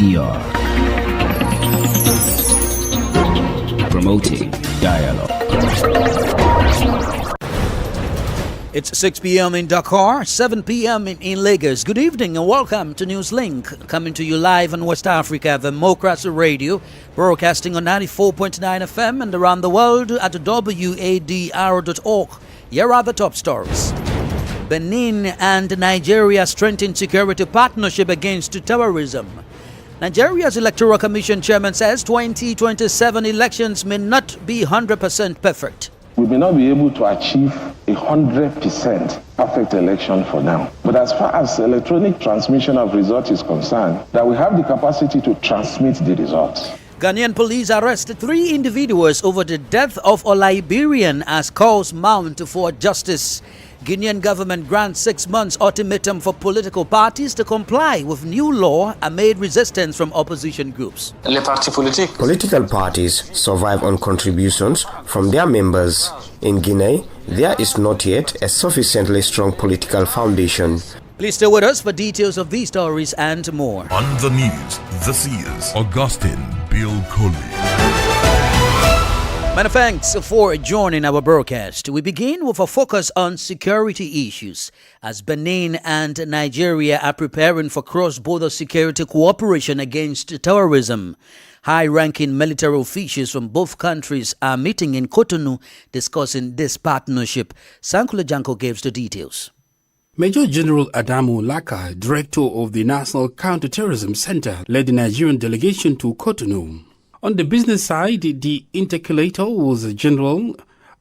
PR. Promoting dialogue. It's 6 p.m. in Dakar, 7 p.m. in Lagos. Good evening and welcome to Newslink, coming to you live on West Africa, Democracy Radio, broadcasting on 94.9 FM and around the world at wadr.org. Here are the top stories. Benin and Nigeria strengthen security partnership against terrorism. Nigeria's Electoral Commission chairman says 2027 elections may not be 100% perfect. We may not be able to achieve 100% perfect election for now. But as far as electronic transmission of results is concerned, that we have the capacity to transmit the results. Ghanaian police arrested 3 individuals over the death of a Liberian as calls mount for justice. Guinean government grants 6 months ultimatum for political parties to comply with new law amid resistance from opposition groups. Political parties survive on contributions from their members. In Guinea, there is not yet a sufficiently strong political foundation. Please stay with us for details of these stories and more. On the news, this is Augustine Bill Coley. Many thanks for joining our broadcast. We begin with a focus on security issues as Benin and Nigeria are preparing for cross-border security cooperation against terrorism. High-ranking military officials from both countries are meeting in Cotonou discussing this partnership. Sankule Janko gives the details. Major General Adamu Laka, director of the National Counter-Terrorism Center, led the Nigerian delegation to Cotonou. On the business side, the interlocutor was General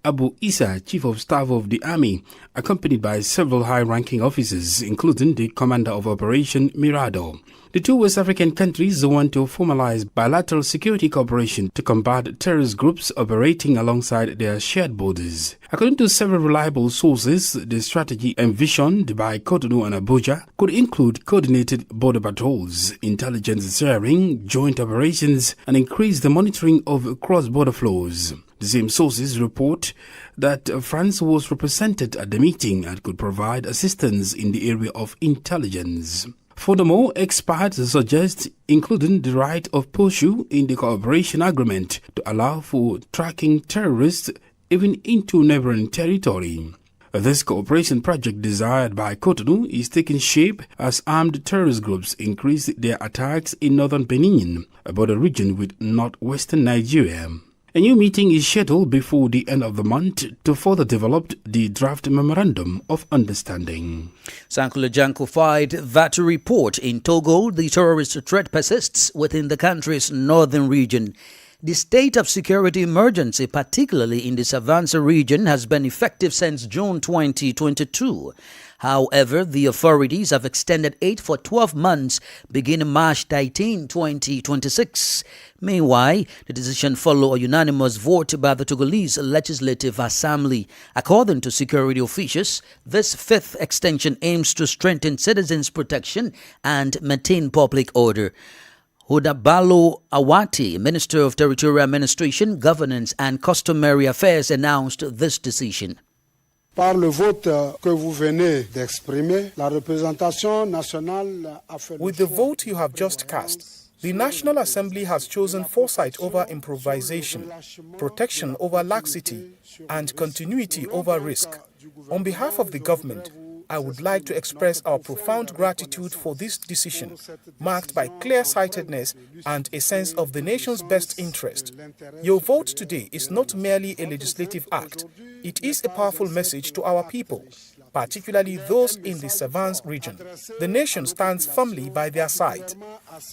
Abu Issa, Chief of Staff of the Army, accompanied by several high-ranking officers, including the Commander of Operation Mirado. The two West African countries want to formalize bilateral security cooperation to combat terrorist groups operating alongside their shared borders. According to several reliable sources, the strategy envisioned by Cotonou and Abuja could include coordinated border patrols, intelligence sharing, joint operations, and increase the monitoring of cross-border flows. The same sources report that France was represented at the meeting and could provide assistance in the area of intelligence. Furthermore, experts suggest including the right of pursuit in the cooperation agreement to allow for tracking terrorists even into neighboring territory. This cooperation project desired by Cotonou is taking shape as armed terrorist groups increase their attacks in northern Benin, a border region with northwestern Nigeria. A new meeting is scheduled before the end of the month to further develop the draft Memorandum of Understanding. Sankule Janko filed that report in Togo. The terrorist threat persists within the country's northern region. The state of security emergency, particularly in the Savansa region, has been effective since June 2022. However, the authorities have extended it for 12 months beginning March 19, 2026. Meanwhile, the decision followed a unanimous vote by the Togolese Legislative Assembly. According to security officials, this fifth extension aims to strengthen citizens' protection and maintain public order. Hodabalo Awati, Minister of Territorial Administration, Governance and Customary Affairs, announced this decision. Par le vote que vous venez d'exprimer, la représentation nationale a fait. With the vote you have just cast, the National Assembly has chosen foresight over improvisation, protection over laxity, and continuity over risk. On behalf of the government, I would like to express our profound gratitude for this decision, marked by clear-sightedness and a sense of the nation's best interest. Your vote today is not merely a legislative act. It is a powerful message to our people, particularly those in the Savans region. The nation stands firmly by their side.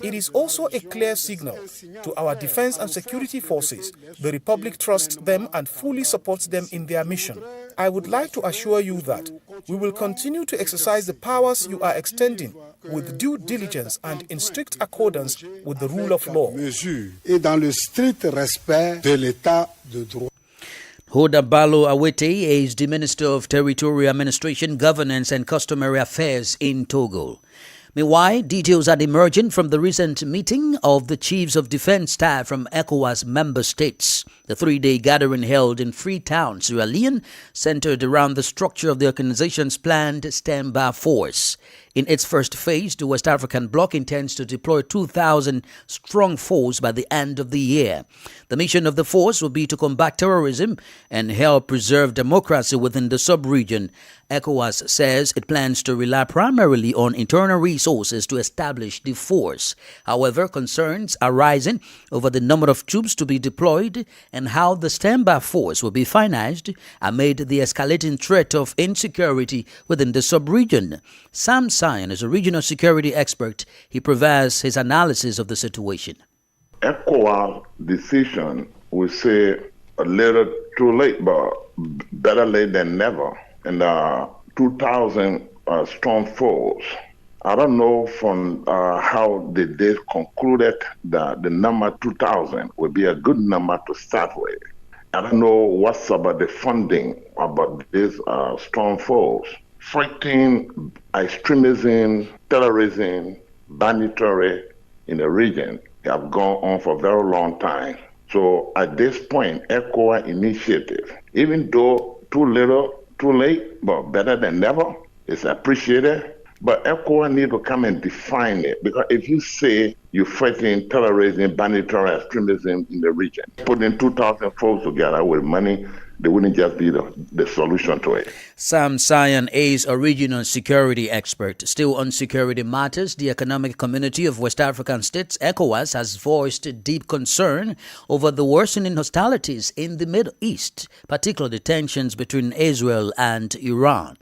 It is also a clear signal to our defense and security forces. The Republic trusts them and fully supports them in their mission. I would like to assure you that we will continue to exercise the powers you are extending with due diligence and in strict accordance with the rule of law. Hodabalo Awete is the Minister of Territorial Administration, Governance and Customary Affairs in Togo. Meanwhile, details are emerging from the recent meeting of the Chiefs of Defense Staff from ECOWAS member states. The 3-day gathering held in Freetown, Sierra Leone, centered around the structure of the organization's planned standby force. In its first phase, the West African bloc intends to deploy 2,000 strong force by the end of the year. The mission of the force will be to combat terrorism and help preserve democracy within the sub-region. ECOWAS says it plans to rely primarily on internal resources to establish the force. However, concerns are rising over the number of troops to be deployed and how the standby force will be financed amid the escalating threat of insecurity within the sub-region. Sam Sion is a regional security expert. He provides his analysis of the situation. ECOWAS decision, we say a little too late, but better late than never. And 2,000 strong force. I don't know from how they concluded that the number 2,000 would be a good number to start with. I don't know what's about the funding about this strong force. Fighting extremism, terrorism, banditry in the region have gone on for a very long time. So at this point, ECOWAS initiative, even though too little, too late, but better than never, it's appreciated. But ECOWAS need to come and define it, because if you say you're fighting terrorism, banditry, extremism in the region, putting 2,000 folks together with money, they wouldn't just be the solution to it. Sam Sion is a regional security expert. Still on security matters, the Economic Community of West African States, ECOWAS, has voiced deep concern over the worsening hostilities in the Middle East, particularly tensions between Israel and Iran.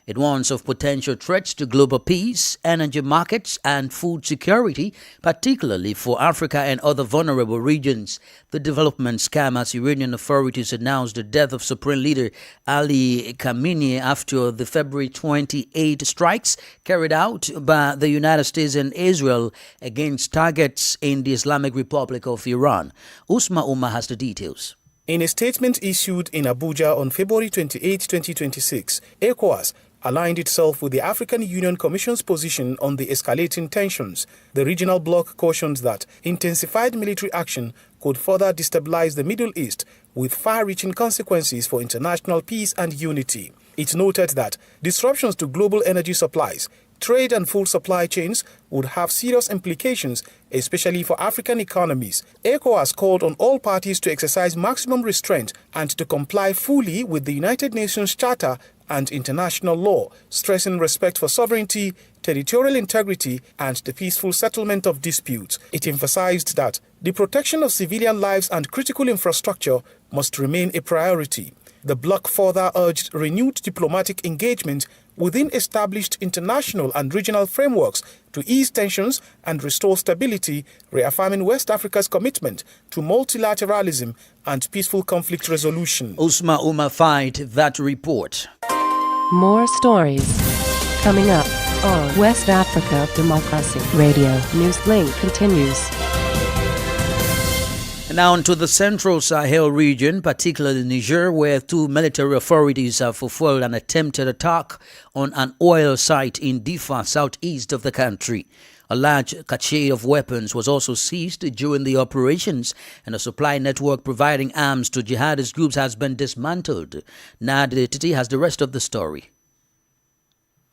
It warns of potential threats to global peace, energy markets, and food security, particularly for Africa and other vulnerable regions. The developments come as Iranian authorities announced the death of Supreme Leader Ali Khamenei after the February 28 strikes carried out by the United States and Israel against targets in the Islamic Republic of Iran. Usma Umar has the details. In a statement issued in Abuja on February 28, 2026, ECOWAS aligned itself with the African Union Commission's position on the escalating tensions. The regional bloc cautioned that intensified military action could further destabilize the Middle East with far-reaching consequences for international peace and unity. It noted that disruptions to global energy supplies, trade and food supply chains would have serious implications, especially for African economies. ECOWAS called on all parties to exercise maximum restraint and to comply fully with the United Nations Charter and international law, stressing respect for sovereignty, territorial integrity, and the peaceful settlement of disputes. It emphasized that the protection of civilian lives and critical infrastructure must remain a priority. The bloc further urged renewed diplomatic engagement within established international and regional frameworks to ease tensions and restore stability, reaffirming West Africa's commitment to multilateralism and peaceful conflict resolution. Usma Umar fight that report. More stories coming up on West Africa Democracy Radio. Newslink continues. Now on to the central Sahel region, particularly Niger, where two military authorities have fulfilled an attempted attack on an oil site in Difa, southeast of the country. A large cache of weapons was also seized during the operations, and a supply network providing arms to jihadist groups has been dismantled. Nadia Titi has the rest of the story.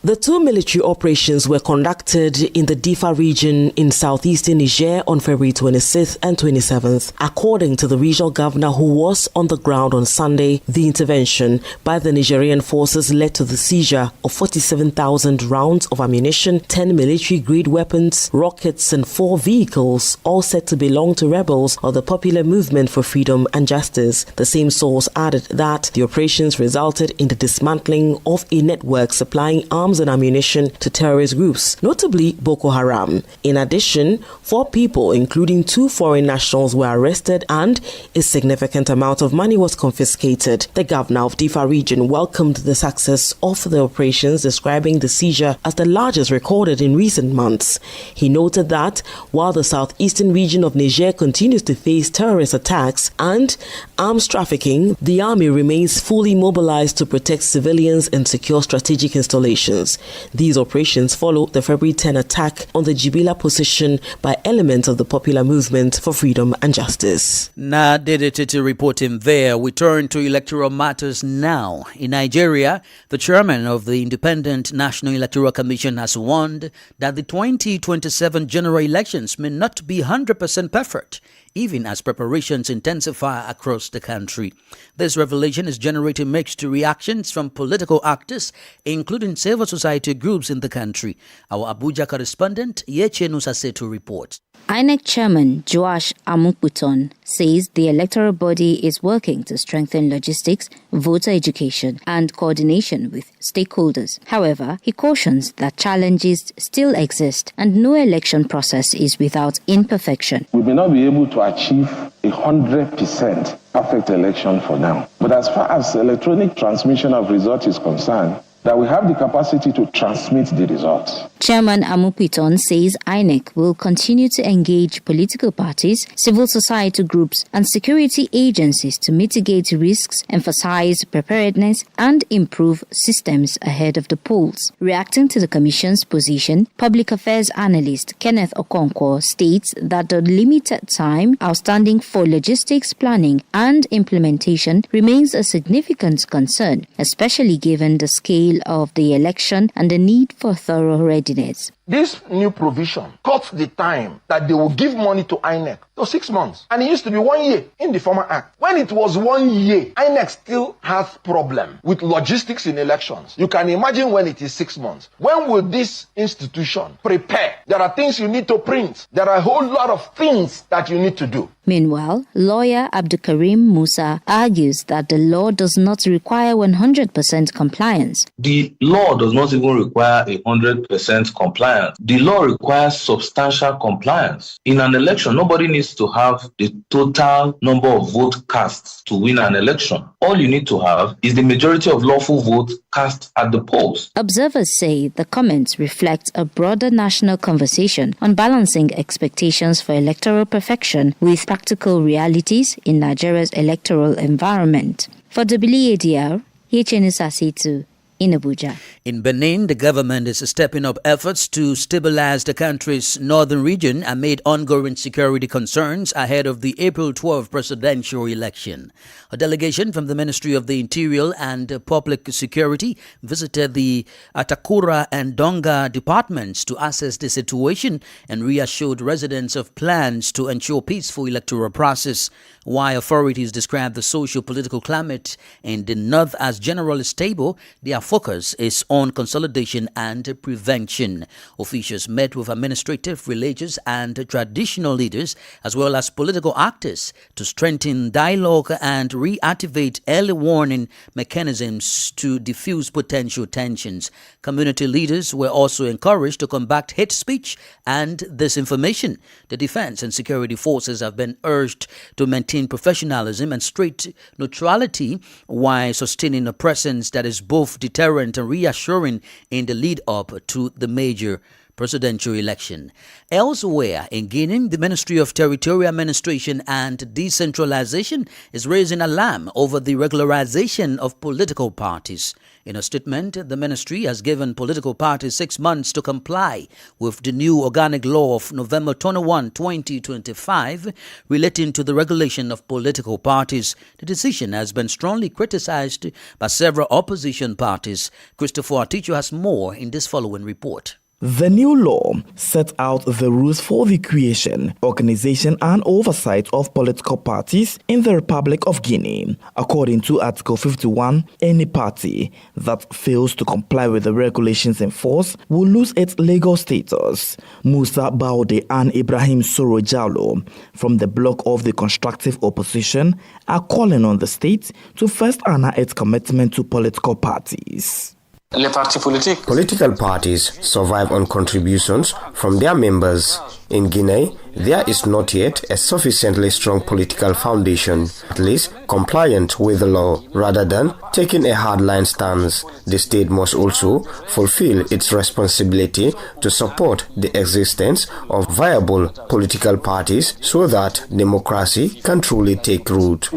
The two military operations were conducted in the Difa region in southeastern Niger on February 26th and 27th. According to the regional governor who was on the ground on Sunday, the intervention by the Nigerian forces led to the seizure of 47,000 rounds of ammunition, 10 military-grade weapons, rockets and 4 vehicles, all said to belong to rebels of the Popular Movement for Freedom and Justice. The same source added that the operations resulted in the dismantling of a network supplying arms and ammunition to terrorist groups, notably Boko Haram. In addition, 4 people, including 2 foreign nationals, were arrested and a significant amount of money was confiscated. The governor of Difa region welcomed the success of the operations, describing the seizure as the largest recorded in recent months. He noted that while the southeastern region of Niger continues to face terrorist attacks and arms trafficking, the army remains fully mobilized to protect civilians and secure strategic installations. operations. These operations follow the February 10 attack on the Jibila position by elements of the Popular Movement for Freedom and Justice. Now, to reporting there, we turn to electoral matters now. In Nigeria, the chairman of the Independent National Electoral Commission has warned that the 2027 general elections may not be 100% perfect, even as preparations intensify across the country. This revelation is generating mixed reactions from political actors, including civil society groups in the country. Our Abuja correspondent, Yeche Nusasetu, reports. INEC Chairman Joash Amukbuton says the electoral body is working to strengthen logistics, voter education, and coordination with stakeholders. However, he cautions that challenges still exist and no election process is without imperfection. We may not be able to achieve 100% perfect election for now, but as far as electronic transmission of results is concerned, that we have the capacity to transmit the results. Chairman Amukbuton says INEC will continue to engage political parties, civil society groups, and security agencies to mitigate risks, emphasize preparedness, and improve systems ahead of the polls. Reacting to the Commission's position, Public Affairs Analyst Kenneth Okonkwo states that the limited time outstanding for logistics planning and implementation remains a significant concern, especially given the scale of the election and the need for thorough readiness. This new provision cuts the time that they will give money to INEC to 6 months. And it used to be 1 year in the former act. When it was 1 year, INEC still has problem with logistics in elections. You can imagine when it is 6 months. When will this institution prepare? There are things you need to print. There are a whole lot of things that you need to do. Meanwhile, lawyer Abdulkarim Musa argues that the law does not require 100% compliance. The law does not even require 100% compliance. The law requires substantial compliance. In an election, nobody needs to have the total number of votes cast to win an election. All you need to have is the majority of lawful votes cast at the polls. Observers say the comments reflect a broader national conversation on balancing expectations for electoral perfection with practical realities in Nigeria's electoral environment. For WADR, Yechenusa Setu in Abuja. In Benin, the government is stepping up efforts to stabilize the country's northern region amid ongoing security concerns ahead of the April 12 presidential election. A delegation from the Ministry of the Interior and Public Security visited the Atakura and Donga departments to assess the situation and reassured residents of plans to ensure peaceful electoral process. While authorities describe the socio-political climate in the north as generally stable, their focus is on consolidation and prevention. Officials met with administrative, religious, and traditional leaders, as well as political actors, to strengthen dialogue and reactivate early warning mechanisms to diffuse potential tensions. Community leaders were also encouraged to combat hate speech and disinformation. The defense and security forces have been urged to maintain professionalism and strict neutrality while sustaining a presence that is both deterrent and reassuring in the lead-up to the major presidential election. Elsewhere in Guinea, the Ministry of Territorial Administration and Decentralization is raising alarm over the regularization of political parties. In a statement, the ministry has given political parties 6 months to comply with the new organic law of November 21, 2025 relating to the regulation of political parties. The decision has been strongly criticized by several opposition parties. Christopher Aticho has more in this following report. The new law set out the rules for the creation, organization and oversight of political parties in the Republic of Guinea. According to Article 51, any party that fails to comply with the regulations in force will lose its legal status. Musa Baude and Ibrahim Soro Jallo from the bloc of the constructive opposition are calling on the state to first honor its commitment to political parties. Political parties survive on contributions from their members. In Guinea, there is not yet a sufficiently strong political foundation, at least compliant with the law. Rather than taking a hardline stance, the state must also fulfill its responsibility to support the existence of viable political parties so that democracy can truly take root.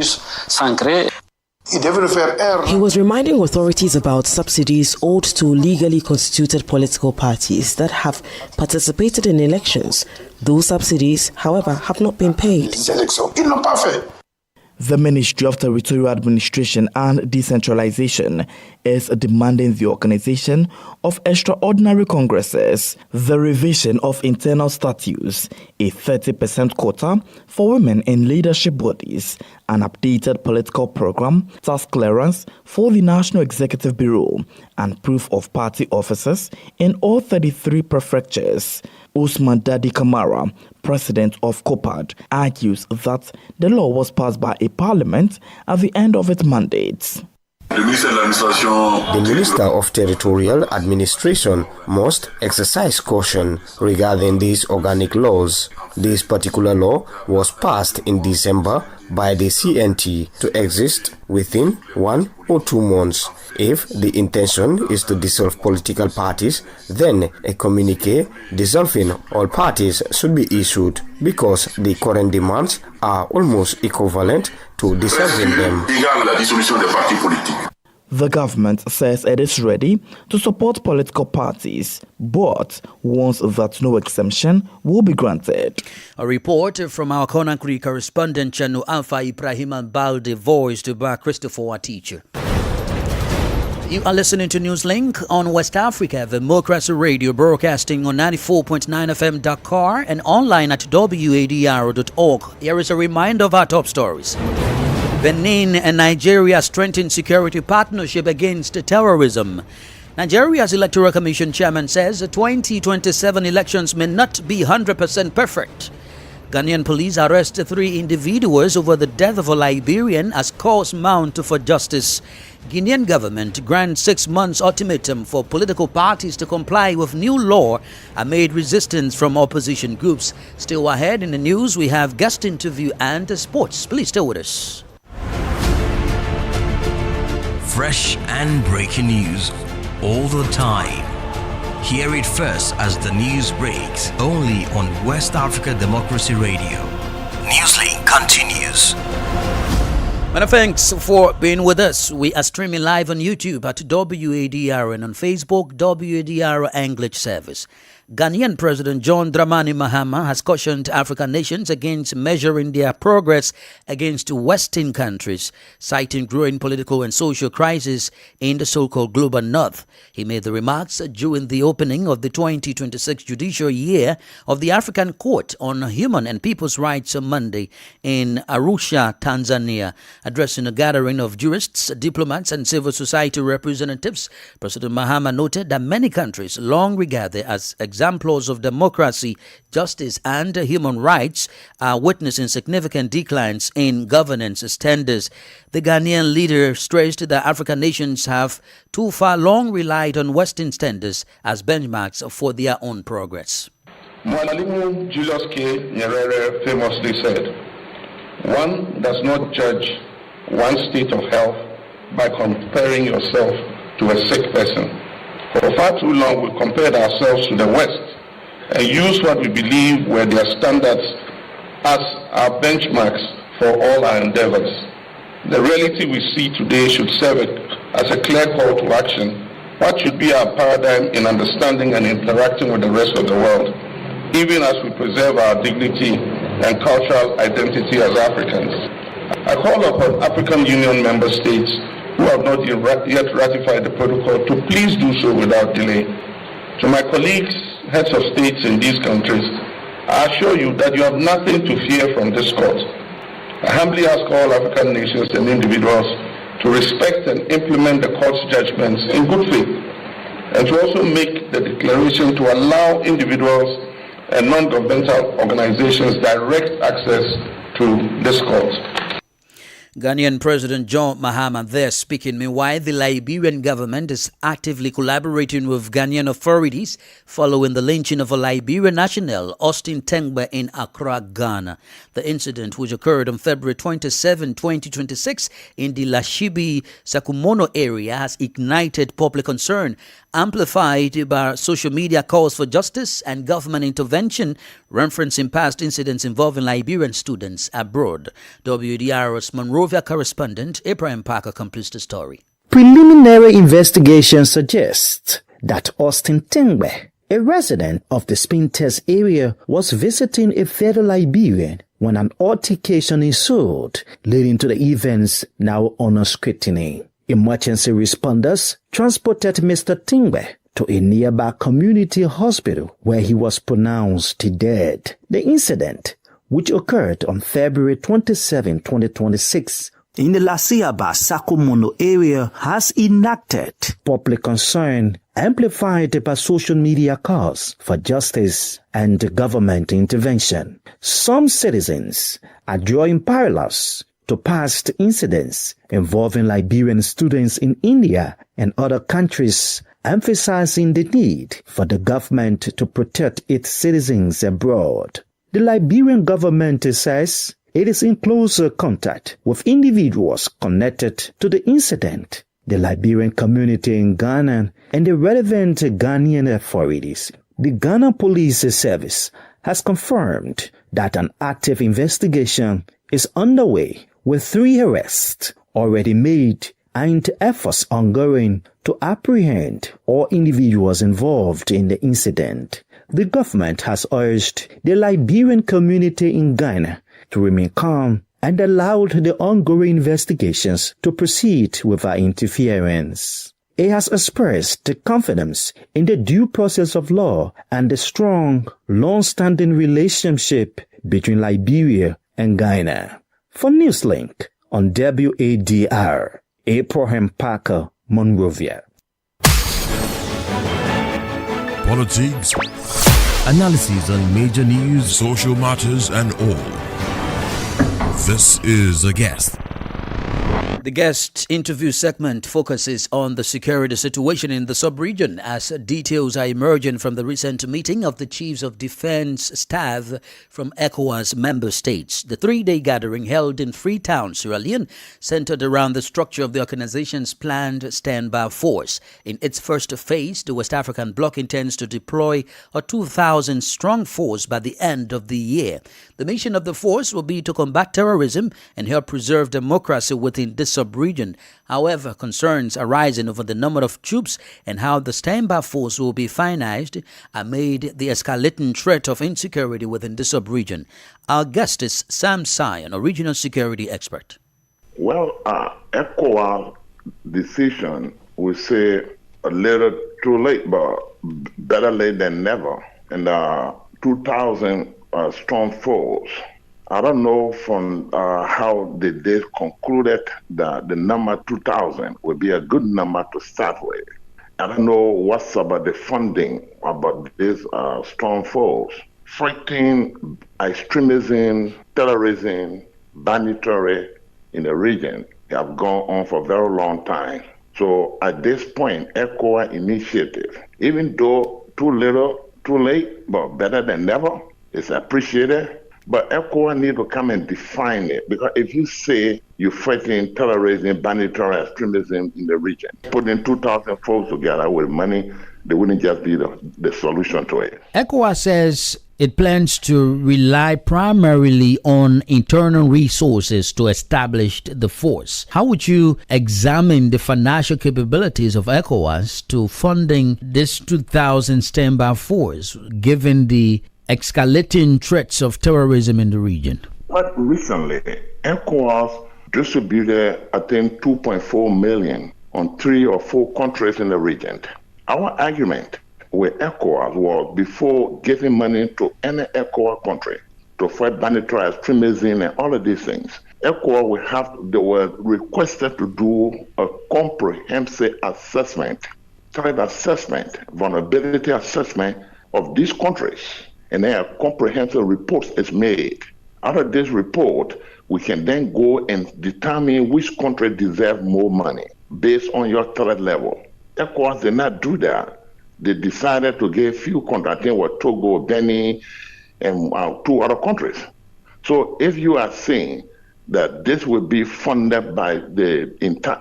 He was reminding authorities about subsidies owed to legally constituted political parties that have participated in elections. Those subsidies, however, have not been paid. The Ministry of Territorial Administration and Decentralization is demanding the organization of extraordinary congresses, the revision of internal statutes, a 30% quota for women in leadership bodies, an updated political program, task clearance for the National Executive Bureau, and proof of party officers in all 33 prefectures. Usman Dadi Kamara, president of COPAD, argues that the law was passed by a parliament at the end of its mandate. The Minister of Territorial Administration must exercise caution regarding these organic laws. This particular law was passed in December by the CNT to exist within 1 or 2 months. If the intention is to dissolve political parties, then a communiqué dissolving all parties should be issued, because the current demands are almost equivalent to dissolving them. The government says it is ready to support political parties, but warns that no exemption will be granted. A report from our Conakry correspondent Chanu Alpha Ibrahim Balde, voiced by Christopher Watiche. You are listening to Newslink on West Africa Democracy Radio, broadcasting on 94.9 FM Dakar and online at wadr.org. Here is a reminder of our top stories. Benin and Nigeria strengthen security partnership against terrorism. Nigeria's Electoral Commission chairman says the 2027 elections may not be 100% perfect. Ghanaian police arrest 3 individuals over the death of a Liberian as calls mount for justice. Guinean government grants 6 months ultimatum for political parties to comply with new law amid resistance from opposition groups. Still ahead in the news, we have guest interview and sports. Please stay with us. Fresh and breaking news all the time. Hear it first as the news breaks, only on West Africa Democracy Radio. Newslink continues. Many thanks for being with us. We are streaming live on YouTube at WADR and on Facebook, WADR English Service. Ghanaian President John Dramani Mahama has cautioned African nations against measuring their progress against Western countries, citing growing political and social crisis in the so-called global north. He made the remarks during the opening of the 2026 judicial year of the African Court on Human and People's Rights on Monday in Arusha, Tanzania. Addressing a gathering of jurists, diplomats and civil society representatives, President Mahama noted that many countries long regarded as examples of democracy, justice and human rights are witnessing significant declines in governance standards. The Ghanaian leader stressed that African nations have too far long relied on Western standards as benchmarks for their own progress. Mwalimu Julius K. Nyerere famously said, "One does not judge one's state of health by comparing yourself to a sick person." For far too long, we compared ourselves to the West and used what we believe were their standards as our benchmarks for all our endeavors. The reality we see today should serve as a clear call to action. What should be our paradigm in understanding and interacting with the rest of the world, even as we preserve our dignity and cultural identity as Africans? I call upon African Union member states who have not yet ratified the protocol to please do so without delay. To my colleagues, heads of states in these countries, I assure you that you have nothing to fear from this court. I humbly ask all African nations and individuals to respect and implement the court's judgments in good faith, and to also make the declaration to allow individuals and non-governmental organizations direct access to this court. Ghanaian President John Mahama there speaking. Meanwhile, the Liberian government is actively collaborating with Ghanaian authorities following the lynching of a Liberian national, Austin Tengbe, in Accra, Ghana. The incident, which occurred on February 27, 2026 in the Lashibi Sakumono area, has ignited public concern, amplified by social media calls for justice and government intervention, referencing past incidents involving Liberian students abroad. WDR's Monroe Monrovia correspondent Abraham Parker completes the story. Preliminary investigation suggests that Austin Tingbe, a resident of the Spintex area, was visiting a fellow Liberian when an altercation ensued, leading to the events now under scrutiny. Emergency responders transported Mr. Tingbe to a nearby community hospital where he was pronounced dead. The incident, which occurred on February 27, 2026, in the Lasiaba-Sakomono area, has enacted public concern amplified by social media calls for justice and government intervention. Some citizens are drawing parallels to past incidents involving Liberian students in India and other countries, emphasizing the need for the government to protect its citizens abroad. The Liberian government says it is in close contact with individuals connected to the incident, the Liberian community in Ghana, and the relevant Ghanaian authorities. The Ghana Police Service has confirmed that an active investigation is underway with 3 arrests already made and efforts ongoing to apprehend all individuals involved in the incident. The government has urged the Liberian community in Ghana to remain calm and allowed the ongoing investigations to proceed without interference. It has expressed confidence in the due process of law and the strong, long-standing relationship between Liberia and Ghana. For Newslink on WADR, Abraham Parker, Monrovia. Politics, analysis on major news, social matters, and all. This is A Guest. The guest interview segment focuses on the security situation in the sub-region as details are emerging from the recent meeting of the chiefs of defense staff from ECOWAS member states. The 3-day gathering held in Freetown, Sierra Leone, centered around the structure of the organization's planned standby force. In its first phase, the West African bloc intends to deploy a 2,000-strong force by the end of the year. The mission of the force will be to combat terrorism and help preserve democracy within this sub-region. However, concerns arising over the number of troops and how the standby force will be financed amid the escalating threat of insecurity within the sub-region. Our guest is Sam Sion, a regional security expert. Well, ECOWAS decision, we say a little too late, but better late than never. And 2,000 strong force. I don't know from how they concluded that the number 2,000 would be a good number to start with. I don't know what's about the funding about this strong force. Fighting extremism, terrorism, banditry in the region have gone on for a very long time. So at this point, ECOWAS initiative, even though too little, too late, but better than never, it's appreciated. But ECOWAS need to come and define it, because if you say you're fighting terrorism, banditry, extremism in the region, putting 2,000 folks together with money, they wouldn't just be the solution to it. ECOWAS says it plans to rely primarily on internal resources to establish the force. How would you examine the financial capabilities of ECOWAS to funding this 2,000 standby force, given the escalating threats of terrorism in the region? But recently, ECOWAS distributed, I think, 2.4 million on 3 or 4 countries in the region. Our argument with ECOWAS was, before giving money to any ECOWAS country to fight banditry, extremism, and all of these things, ECOWAS they were requested to do a comprehensive assessment, threat assessment, vulnerability assessment of these countries. And then a comprehensive report is made. Out of this report, we can then go and determine which country deserves more money based on your threat level. ECOWAS did not do that. They decided to give few countries, I think were Togo, Benin, and 2 other countries. So if you are saying that this will be funded by the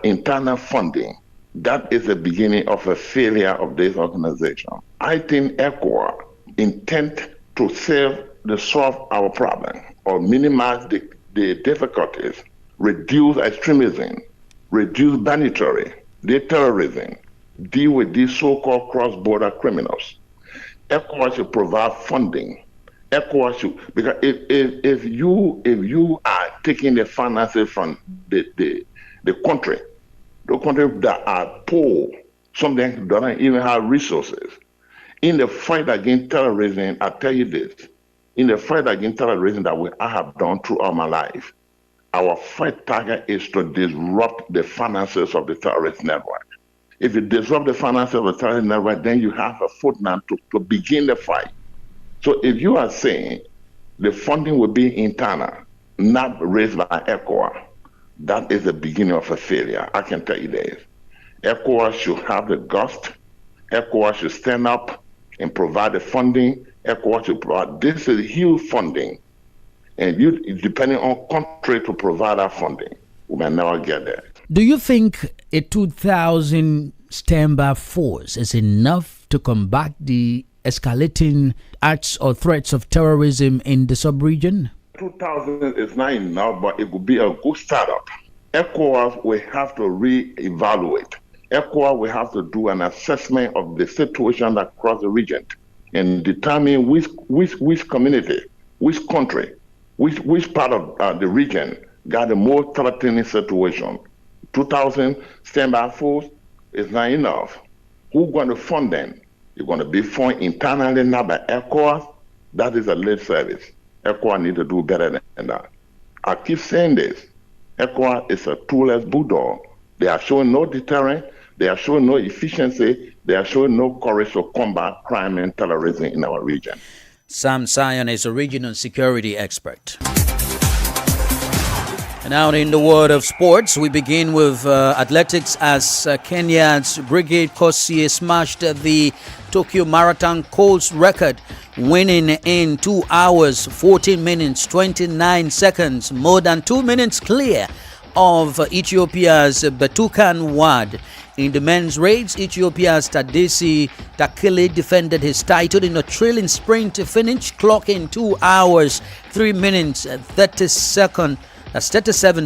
internal funding, that is the beginning of a failure of this organization. I think ECOWAS intend to solve our problem or minimize the difficulties reduce extremism, reduce banditry, terrorism, deal with these so-called cross-border criminals. ECOWAS should provide funding. ECOWAS should, because if you are taking the finances from the country, the countries that are poor, some of them don't even have resources. In the fight against terrorism, I tell you this, in the fight against terrorism that I have done throughout my life, our fight target is to disrupt the finances of the terrorist network. If you disrupt the finances of the terrorist network, then you have a footnote to begin the fight. So if you are saying the funding will be internal, not raised by ECOWAS, that is the beginning of a failure. I can tell you this. ECOWAS should have the guts. ECOWAS should stand up and provide the funding. ECOWAS should provide. This is huge funding. And you, depending on country to provide that funding, we may never get there. Do you think a 2,000 standby force is enough to combat the escalating acts or threats of terrorism in the sub-region? 2,000 is not enough, but it would be a good startup. ECOWAS will have to re-evaluate. ECOWAS will have to do an assessment of the situation across the region and determine which community, which country, which part of the region got the most threatening situation. 2,000 standby force is not enough. Who's going to fund them? You're going to be funded internally now by ECOWAS. That is a lip service. ECOWAS need to do better than that. I keep saying this. ECOWAS is a toolless bulldog. They are showing no deterrent. They are showing no efficiency. They are showing no courage to combat crime and terrorism in our region. Sam Sion is a regional security expert. And now in the world of sports, we begin with athletics as Kenya's Brigade Kossie smashed the Tokyo Marathon course record, winning in 2 hours, 14 minutes, 29 seconds, more than 2 minutes clear of Ethiopia's Betukan Wadr. In the men's race, Ethiopia's Tadesse Takele defended his title in a thrilling sprint finish, clocking 2 hours, 3 minutes, 37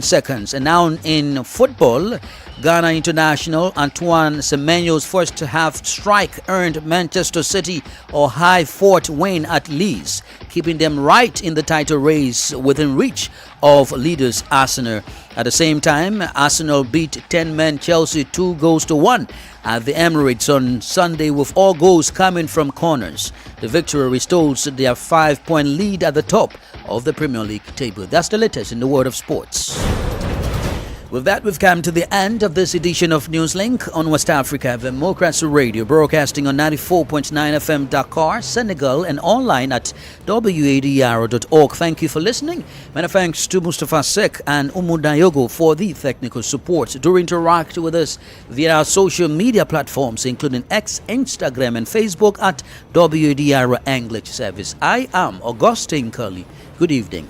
seconds. And now in football, Ghana international Antoine Semenyo's first half strike earned Manchester City a high-fought win at Leeds, keeping them right in the title race within reach of leaders Arsenal. At the same time, Arsenal beat 10-man Chelsea 2-1 at the Emirates on Sunday, with all goals coming from corners. The victory restores their 5-point lead at the top of the Premier League table. That's the latest in the world of sports. With that, we've come to the end of this edition of Newslink on West Africa Democracy Radio, broadcasting on 94.9 FM Dakar, Senegal, and online at wadr.org. Thank you for listening. Many thanks to Mustafa Sek and Umu Dayogo for the technical support. Do interact with us via our social media platforms, including X, Instagram, and Facebook at WADR English Service. I am Augustine Curley. Good evening.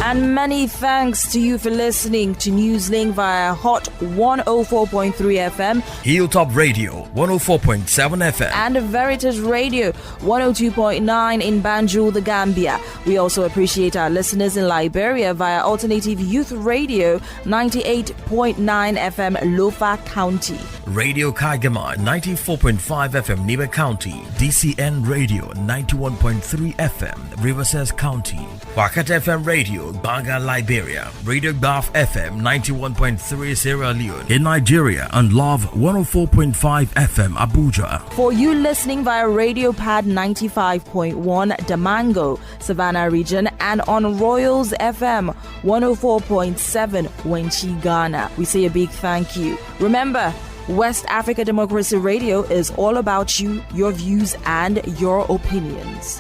And many thanks to you for listening to Newslink via Hot 104.3 FM, Hilltop Radio 104.7 FM, and Veritas Radio 102.9 in Banjul, the Gambia. We also appreciate our listeners in Liberia via Alternative Youth Radio 98.9 FM, Lofa County, Radio Kagama 94.5 FM, Nibe County, DCN Radio 91.3 FM, Riverside County, Wakat FM Radio, Banga, Liberia, Radio Baf FM 91.3 Sierra Leone in Nigeria, and Love 104.5 FM Abuja. For you listening via Radio Pad 95.1 Damango, Savannah region, and on Royals FM 104.7 Wenchi, Ghana, we say a big thank you. Remember, West Africa Democracy Radio is all about you, your views, and your opinions.